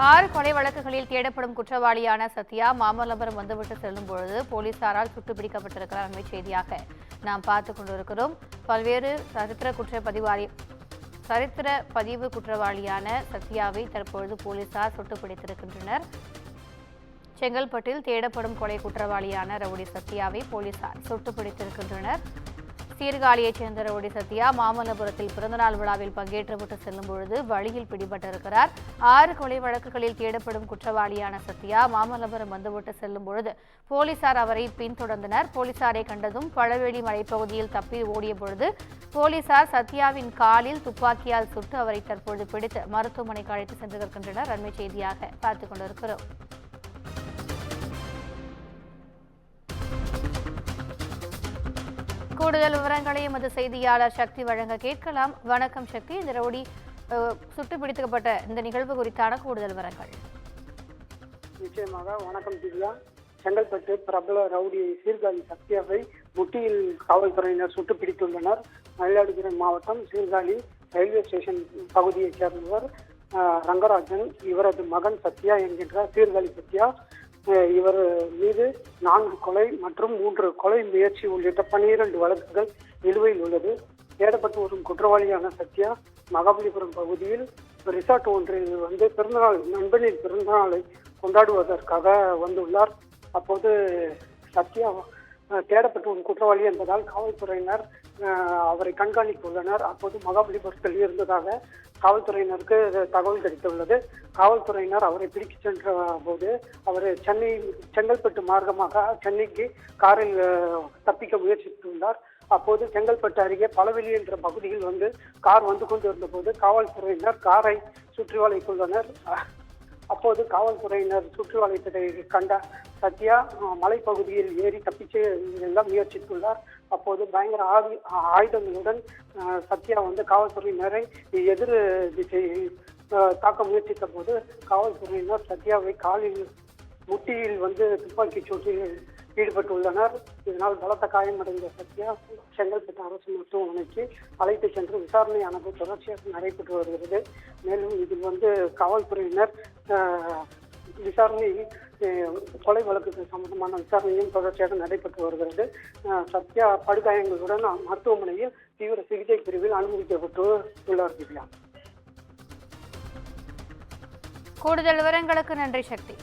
6 கொலை வழக்குகளில் தேடப்படும் குற்றவாளியான சத்யா மாமல்லபுரம் வந்துவிட்டு செல்லும் பொழுது போலீசாரால் சுட்டுப்பிடிக்கப்பட்டிருக்கிறார். அண்மை செய்தியாக நாம் பார்த்துக் கொண்டிருக்கிறோம். பல்வேறு சரித்திர பதிவு குற்றவாளியான சத்யாவை தற்பொழுது போலீசார் சுட்டுப்பிடித்திருக்கின்றனர். செங்கல்பட்டில் தேடப்படும் கொலை குற்றவாளியான ரவுடி சத்யாவை போலீசார் சுட்டுப்பிடித்திருக்கின்றனர். சீர்காழியைச் சேர்ந்த ரவுடி சத்யா மாமல்லபுரத்தில் பிறந்தநாள் விழாவில் பங்கேற்றுவிட்டு செல்லும் பொழுது வழியில் பிடிபட்டிருக்கிறார். 6 கொலை வழக்குகளில் தேடப்படும் குற்றவாளியான சத்யா மாமல்லபுரம் வந்துவிட்டு செல்லும் பொழுது போலீசார் அவரை பின்தொடர்ந்தனர். போலீசாரை கண்டதும் பழவேலி மலைப்பகுதியில் தப்பி ஓடிய பொழுது போலீசார் சத்யாவின் காலில் துப்பாக்கியால் சுட்டு அவரை தற்பொழுது பிடித்து மருத்துவமனைக்கு அழைத்து சென்றிருக்கின்றனர். அண்மை செய்தியாக பார்த்துக் கொண்டிருக்கிறோம். கூடுதல் விவரங்களை எமது செய்தியாளர் சக்தி வழங்க கேட்கலாம். வணக்கம் சக்தி, இந்த ரவுடி சுட்டுப்பிடிக்கப்பட்ட இந்த நிகழ்வு குறித்தான கூடுதல் விவரங்கள். நிச்சயமாக. வணக்கம் திவ்யா. செங்கல்பட்டு பிரபல ரவுடி சீர்காழி சத்யாவை முட்டியில் காவல்துறையினர் சுட்டு பிடித்துள்ளனர். மயிலாடுதுறை மாவட்டம் சீர்காழி ரயில்வே ஸ்டேஷன் பகுதியைச் சேர்ந்தவர் ரங்கராஜன். இவரது மகன் சத்யா என்கின்ற சீர்காழி சத்யா. இவர் மீது 4 கொலை மற்றும் 3 கொலை முயற்சி உள்ளிட்ட 12 வழக்குகள் நிலுவையில் உள்ளது. தேடப்பட்டு வரும் குற்றவாளியான சத்யா மகாபலிபுரம் பகுதியில் ரிசார்ட் ஒன்றில் நண்பனின் பிறந்தநாளை கொண்டாடுவதற்காக வந்துள்ளார். அப்போது சத்யா தேடப்பட்டு வரும் குற்றவாளி என்பதால் காவல்துறையினர் அவரை கண்காணிக்க உள்ளனர். அப்போது மகாபலிபுரத்தில் இருந்ததாக காவல்துறையினருக்கு தகவல் கிடைத்துள்ளது. காவல்துறையினர் அவரை பிடித்துச் சென்ற போது அவர் செங்கல்பட்டு மார்க்கமாக சென்னைக்கு காரில் தப்பிக்க முயற்சித்துள்ளார். அப்போது செங்கல்பட்டு அருகே பழவெளி என்ற பகுதியில் கார் வந்து கொண்டிருந்த போது காவல்துறையினர் காரை சுற்றி வளைத்துள்ளனர். அப்போது காவல்துறையினர் சுற்றி வளைத்ததை கண்ட சத்யா மலைப்பகுதியில் ஏறி தப்பிச்சு எல்லாம் முயற்சித்துள்ளார். அப்போது பயங்கர ஆயுதங்களுடன் சத்யா காவல்துறையினரை எதிர் திசையில் தாக்க முயற்சித்த போது காவல்துறையினர் சத்யாவை காலில் முட்டியில் துப்பாக்கி சூட்டில் ஈடுபட்டுள்ளனர். இதனால் பலத்த காயமடைந்த சத்யா செங்கல்பட்டு அரசு மருத்துவமனைக்கு அழைத்து சென்று விசாரணையானது தொடர்ச்சியாக நடைபெற்று வருகிறது. மேலும் இதில் காவல்துறையினர் விசாரணை கொலை வழக்குகள் சம்பந்தமான விசாரணையும் தொடர்ச்சியாக நடைபெற்று வருகிறது. சத்யா படுகாயங்களுடன் மருத்துவமனையில் தீவிர சிகிச்சை பிரிவில் அனுமதிக்கப்பட்டு உள்ளார். திவ்யா, கூடுதல் விவரங்களுக்கு நன்றி சக்தி.